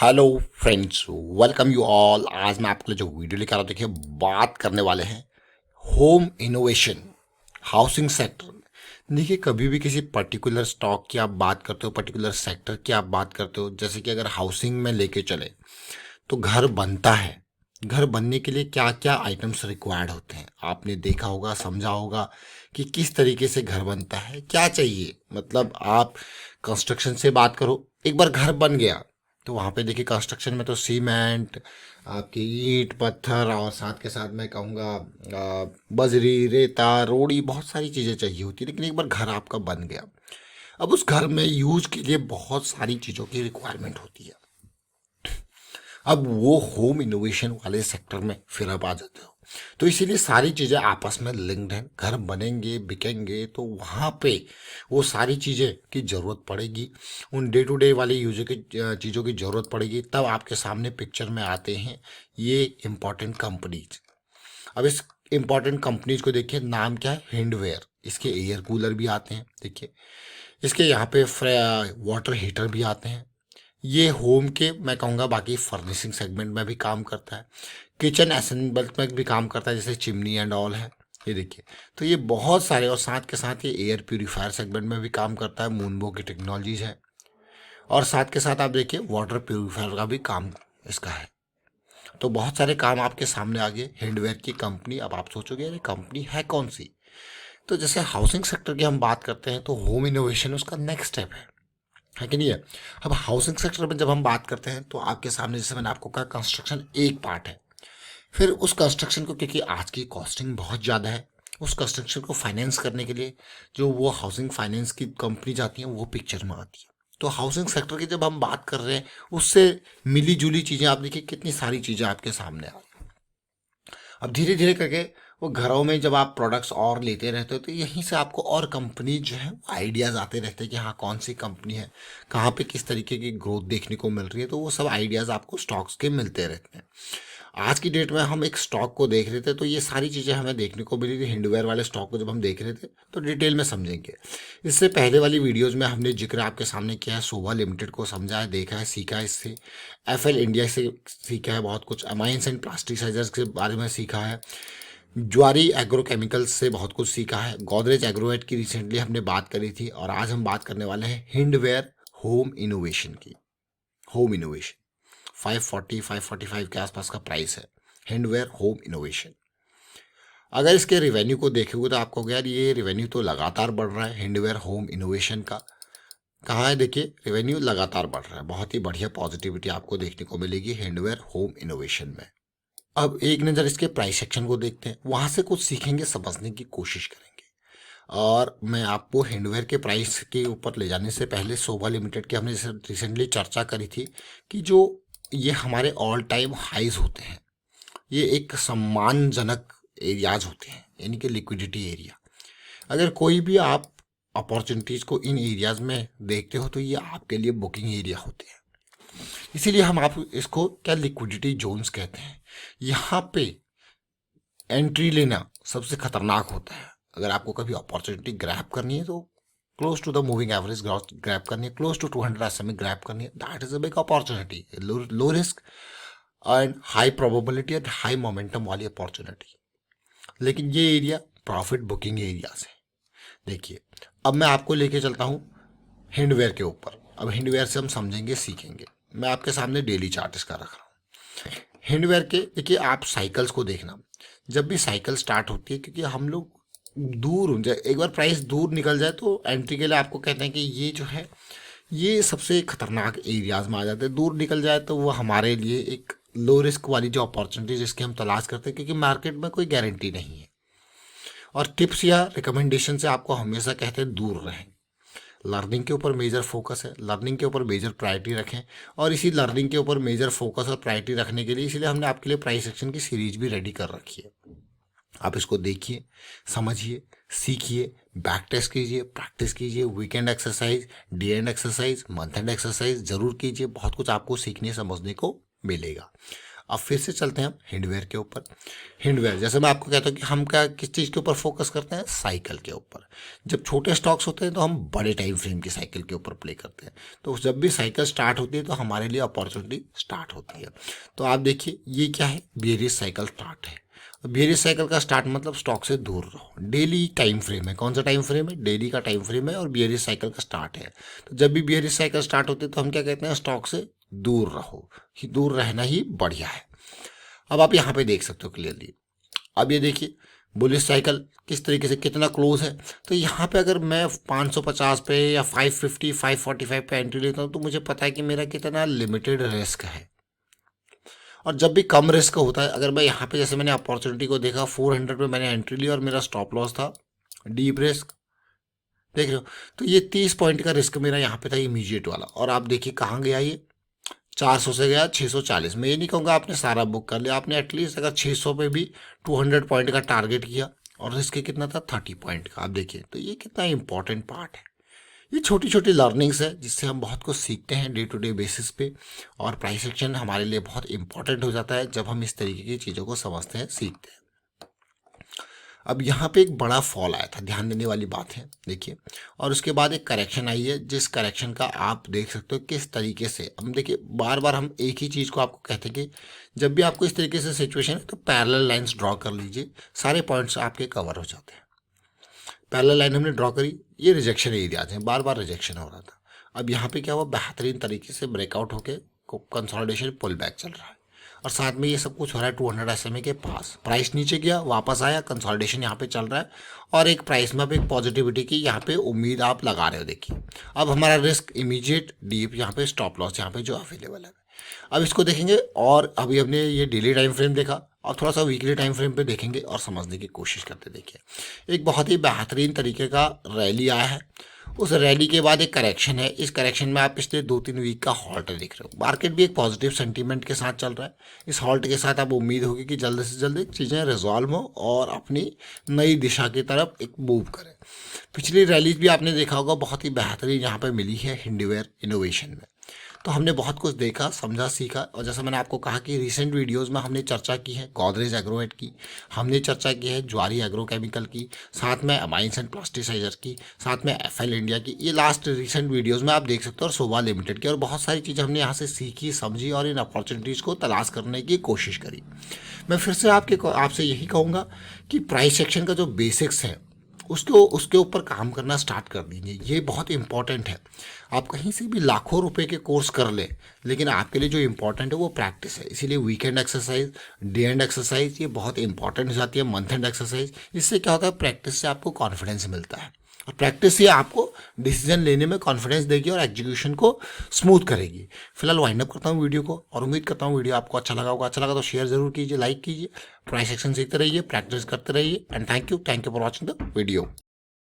Hello friends, welcome you all. आज मैं आपके लिए जो वीडियो लेकर आ रहा हूं, देखिए बात करने वाले हैं होम इनोवेशन, हाउसिंग सेक्टर। देखिए कभी भी किसी पर्टिकुलर स्टॉक की आप बात करते हो, पर्टिकुलर सेक्टर की आप बात करते हो, जैसे कि अगर हाउसिंग में लेके चले तो घर बनता है। घर बनने के लिए क्या क्या आइटम्स रिक्वायर्ड होते हैं आपने देखा होगा, समझा होगा कि किस तरीके से घर बनता है, क्या चाहिए। मतलब आप कंस्ट्रक्शन से बात करो, एक बार घर बन गया तो वहाँ पे देखिए कंस्ट्रक्शन में तो सीमेंट, आपकी ईंट पत्थर और साथ के साथ मैं कहूँगा बजरी रेता रोड़ी, बहुत सारी चीज़ें चाहिए होती है। लेकिन एक बार घर आपका बन गया, अब उस घर में यूज के लिए बहुत सारी चीज़ों की रिक्वायरमेंट होती है। अब वो होम इनोवेशन वाले सेक्टर में फिर आप आ जाते हो, तो इसीलिए सारी चीज़ें आपस में लिंक्ड हैं। घर बनेंगे बिकेंगे तो वहाँ पे वो सारी चीज़ें की ज़रूरत पड़ेगी, उन डे टू डे वाली यूजर की चीज़ों की ज़रूरत पड़ेगी। तब आपके सामने पिक्चर में आते हैं ये इम्पॉर्टेंट कंपनीज। अब इस इम्पॉर्टेंट कंपनीज को देखिए, नाम क्या है, हिंडवेयर। इसके एयर कूलर भी आते हैं, देखिए इसके यहाँ पे वाटर हीटर भी आते हैं। ये होम के मैं कहूँगा बाकी फर्निशिंग सेगमेंट में भी काम करता है, किचन असेंबल में भी काम करता है, जैसे चिमनी एंड ऑल है। ये देखिए, तो ये बहुत सारे, और साथ के साथ ये एयर प्यूरीफायर सेगमेंट में भी काम करता है, मूनबो की टेक्नोलॉजीज है। और साथ के साथ आप देखिए वाटर प्यूरीफायर का भी काम इसका है। तो बहुत सारे काम आपके सामने आ गए हिंडवेयर की कंपनी। अब आप सोचोगे ये कंपनी है कौन सी। तो जैसे हाउसिंग सेक्टर की हम बात करते हैं तो होम इनोवेशन उसका नेक्स्ट स्टेप है कि नहीं है। अब हाउसिंग सेक्टर में जब हम बात करते हैं तो आपके सामने, जैसे मैंने आपको कहा, कंस्ट्रक्शन एक पार्ट है। फिर उस कंस्ट्रक्शन को, क्योंकि आज की कॉस्टिंग बहुत ज़्यादा है, उस कंस्ट्रक्शन को फाइनेंस करने के लिए जो वो हाउसिंग फाइनेंस की कंपनी जाती हैं वो पिक्चर में आती है। तो हाउसिंग सेक्टर की जब हम बात कर रहे हैं, उससे मिली जुली चीज़ें आप देखिए, कितनी सारी चीज़ें आपके सामने आ रही हैं। अब धीरे धीरे करके वो घरों में जब आप प्रोडक्ट्स और लेते रहते हो तो यहीं से आपको और कंपनी जो है आइडियाज़ आते रहते हैं कि हाँ कौन सी कंपनी है, कहाँ पे किस तरीके की ग्रोथ देखने को मिल रही है। तो वो सब आइडियाज़ आपको स्टॉक्स के मिलते रहते हैं। आज की डेट में हम एक स्टॉक को देख रहे थे तो ये सारी चीज़ें हमें देखने को मिली थी। हिंडवेयर वाले स्टॉक को जब हम देख रहे थे तो डिटेल में समझेंगे। इससे पहले वाली वीडियोस में हमने जिक्र आपके सामने किया है, शोभा लिमिटेड को समझा है, देखा है, सीखा है इससे। एफएल इंडिया से सीखा है बहुत कुछ, अमाइंस एंड प्लास्टिसाइजर्स के बारे में सीखा है, ज्वारी एग्रोकेमिकल्स से बहुत कुछ सीखा है, गोदरेज एग्रोवेट की रिसेंटली हमने बात करी थी। और आज हम बात करने वाले हैं हिंडवेयर होम इनोवेशन की। होम इनोवेशन 540-545 के आसपास का प्राइस है, हिंडवेयर होम इनोवेशन। अगर इसके रिवेन्यू को देखोगे तो आपको यार ये रिवेन्यू तो लगातार बढ़ रहा है। हिंडवेयर होम इनोवेशन का कहाँ है, देखिए रिवेन्यू लगातार बढ़ रहा है। बहुत ही बढ़िया पॉजिटिविटी आपको देखने को मिलेगी हिंडवेयर होम इनोवेशन में। अब एक नज़र इसके प्राइस सेक्शन को देखते हैं, वहाँ से कुछ सीखेंगे, समझने की कोशिश करेंगे। और मैं आपको हिंडवेयर के प्राइस के ऊपर ले जाने से पहले शोभा लिमिटेड की हमने जैसे रिसेंटली चर्चा करी थी कि जो ये हमारे ऑल टाइम हाइज होते हैं, ये एक सम्मानजनक एरियाज होते हैं, यानी कि लिक्विडिटी एरिया। अगर कोई भी आप अपॉर्चुनिटीज़ को इन एरियाज में देखते हो तो ये आपके लिए बुकिंग एरिया होते हैं। इसीलिए हम आप इसको क्या लिक्विडिटी जोन्स कहते हैं। यहाँ पे एंट्री लेना सबसे खतरनाक होता है। अगर आपको कभी अपॉर्चुनिटी ग्रैब करनी है तो close to the moving average grab करनी है, क्लोज टू 200 एसएमई ग्रैब करनी है, that is a big opportunity, low risk and high probability and high momentum वाली अपॉर्चुनिटी। लेकिन ये एरिया प्रॉफिट बुकिंग एरिया से। देखिए, अब मैं आपको लेके चलता हूँ हिंडवेयर के ऊपर। अब हिंडवेयर से हम समझेंगे, सीखेंगे। मैं आपके सामने डेली चार्ट इसका रख रहा हूँ। हिंडवेयर के देखिए, आप साइकिल्स को देखना, जब भी साइकिल स्टार्ट होती है, क्योंकि हम लोग दूर हो जाए, एक बार प्राइस दूर निकल जाए तो एंट्री के लिए आपको कहते हैं कि ये जो है ये सबसे खतरनाक एरियाज में आ जाते हैं। दूर निकल जाए तो वो हमारे लिए एक लो रिस्क वाली जो अपॉर्चुनिटी जिसकी हम तलाश करते हैं, क्योंकि मार्केट में कोई गारंटी नहीं है। और टिप्स या रिकमेंडेशन से आपको हमेशा कहते हैं दूर रहें। लर्निंग के ऊपर मेजर फोकस है, लर्निंग के ऊपर मेजर प्रायोरिटी रखें। और इसी लर्निंग के ऊपर मेजर फोकस और प्रायोरिटी रखने के लिए इसीलिए हमने आपके लिए प्राइस सेक्शन की सीरीज भी रेडी कर रखी है। आप इसको देखिए, समझिए, सीखिए, बैक टेस्ट कीजिए, प्रैक्टिस कीजिए, weekend exercise, day and exercise, month and exercise जरूर कीजिए। बहुत कुछ आपको सीखने समझने को मिलेगा। अब फिर से चलते हैं हम हिंडवेयर के ऊपर। हिंडवेयर जैसे मैं आपको कहता हूँ कि हम क्या किस चीज़ के ऊपर फोकस करते हैं, साइकिल के ऊपर। जब छोटे स्टॉक्स होते हैं तो हम बड़े टाइम फ्रेम की साइकिल के ऊपर प्ले करते हैं। तो जब भी साइकिल स्टार्ट होती है तो हमारे लिए अपॉर्चुनिटी स्टार्ट होती है। तो आप देखिए ये क्या है, बियरिश साइकिल स्टार्ट है। बियरिश साइकिल का स्टार्ट मतलब स्टॉक से दूर रहो। डेली टाइम फ्रेम है, कौन सा टाइम फ्रेम है, डेली का टाइम फ्रेम है और बियरिश साइकिल का स्टार्ट है। तो जब भी बियरिश साइकिल स्टार्ट होती है तो हम क्या कहते हैं, स्टॉक से दूर रहो, ही दूर रहना ही बढ़िया है। अब आप यहाँ पे देख सकते हो क्लियरली। अब ये देखिए बुलिश साइकिल किस तरीके से कितना क्लोज है। तो यहाँ पे अगर मैं 550 पे या 550 545 पे एंट्री लेता हूँ तो मुझे पता है कि मेरा कितना लिमिटेड रिस्क है। और जब भी कम रिस्क होता है, अगर मैं यहाँ पे जैसे मैंने अपॉर्चुनिटी को देखा 400 पे मैंने एंट्री ली और मेरा स्टॉप लॉस था डीप रिस्क, देख रहे हो। तो ये 30 पॉइंट का रिस्क मेरा यहाँ पे था इमीडिएट वाला। और आप देखिए कहाँ गया, ये 400 से गया 640। मैं ये नहीं कहूँगा आपने सारा बुक कर लिया, आपने एटलीस्ट अगर 600 पे भी 200 पॉइंट का टारगेट किया और रिस्क कितना था 30 पॉइंट का। आप देखिए तो ये कितना इंपॉर्टेंट पार्ट है। ये छोटी छोटी लर्निंग्स है जिससे हम बहुत कुछ सीखते हैं डे टू डे बेसिस पे। और प्राइस एक्शन हमारे लिए बहुत इंपॉर्टेंट हो जाता है जब हम इस तरीके की चीज़ों को समझते हैं, सीखते हैं। अब यहाँ पे एक बड़ा फॉल आया था, ध्यान देने वाली बात है देखिए। और उसके बाद एक करेक्शन आई है, जिस करेक्शन का आप देख सकते हो किस तरीके से हम देखिए। बार बार हम एक ही चीज़ को आपको कहते हैं कि जब भी आपको इस तरीके से सिचुएशन है तो पैरेलल लाइंस ड्रॉ कर लीजिए, सारे पॉइंट्स आपके कवर हो जाते हैं। पैरेलल लाइन हमने ड्रॉ करी, ये रिजेक्शन एरियाज हैं, बार बार रिजेक्शन हो रहा था। अब यहाँ पे क्या हुआ, बेहतरीन तरीके से ब्रेकआउट होके कंसोलिडेशन पुल बैक चल रहा है। और साथ में ये सब कुछ हो रहा है 200 SMA के पास। प्राइस नीचे गया, वापस आया, कंसोलिडेशन यहाँ पे चल रहा है। और एक प्राइस में अब एक पॉजिटिविटी की यहाँ पे उम्मीद आप लगा रहे हो। देखिए अब हमारा रिस्क इमीडिएट डीप यहाँ पे स्टॉप लॉस यहाँ पे जो अवेलेबल है। अब इसको देखेंगे और अभी हमने ये डेली टाइम फ्रेम देखा और थोड़ा सा वीकली टाइम फ्रेम पे देखेंगे और समझने की कोशिश करते। देखिए एक बहुत ही बेहतरीन तरीके का रैली आया है, उस रैली के बाद एक करेक्शन है। इस करेक्शन में आप पिछले 2-3 वीक का हॉल्ट देख रहे हो। मार्केट भी एक पॉजिटिव सेंटीमेंट के साथ चल रहा है। इस हॉल्ट के साथ आप उम्मीद होगी कि जल्द से जल्द चीज़ें रिजॉल्व हो और अपनी नई दिशा की तरफ एक मूव करें। पिछली रैलीज भी आपने देखा होगा, बहुत ही बेहतरीन यहाँ पे मिली है हिंडवेयर इनोवेशन में। तो हमने बहुत कुछ देखा, समझा, सीखा। और जैसा मैंने आपको कहा कि रिसेंट वीडियोस में हमने चर्चा की है गोदरेज एग्रोवेट की, हमने चर्चा की है ज्वारी एग्रोकेमिकल की, साथ में अमाइंस एंड प्लास्टिसाइजर की, साथ में FL इंडिया की। ये लास्ट रिसेंट वीडियोस में आप देख सकते हो, और शोभा लिमिटेड की। और बहुत सारी चीज़ें हमने यहाँ से सीखी, समझी और इन अपॉर्चुनिटीज़ को तलाश करने की कोशिश करी। मैं फिर से आपसे यही कहूँगा कि प्राइस एक्शन का जो बेसिक्स है उसके ऊपर काम करना स्टार्ट कर दीजिए। ये बहुत इंपॉर्टेंट है। आप कहीं से भी लाखों रुपए के कोर्स कर लें, लेकिन आपके लिए जो इंपॉर्टेंट है वो प्रैक्टिस है। इसीलिए weekend exercise, day and exercise ये बहुत इंपॉर्टेंट हो जाती है, मंथ एंड एक्सरसाइज। इससे क्या होता है, प्रैक्टिस से आपको कॉन्फिडेंस मिलता है और प्रैक्टिस से आपको डिसीजन लेने में कॉन्फिडेंस देगी और एग्जीक्यूशन को स्मूथ करेगी। फिलहाल वाइंड अप करता हूँ वीडियो को और उम्मीद करता हूँ वीडियो आपको अच्छा लगा होगा। अच्छा लगा तो शेयर जरूर कीजिए, लाइक कीजिए, प्राइस एक्शन सीखते रहिए, प्रैक्टिस करते रहिए। And thank you for watching the video.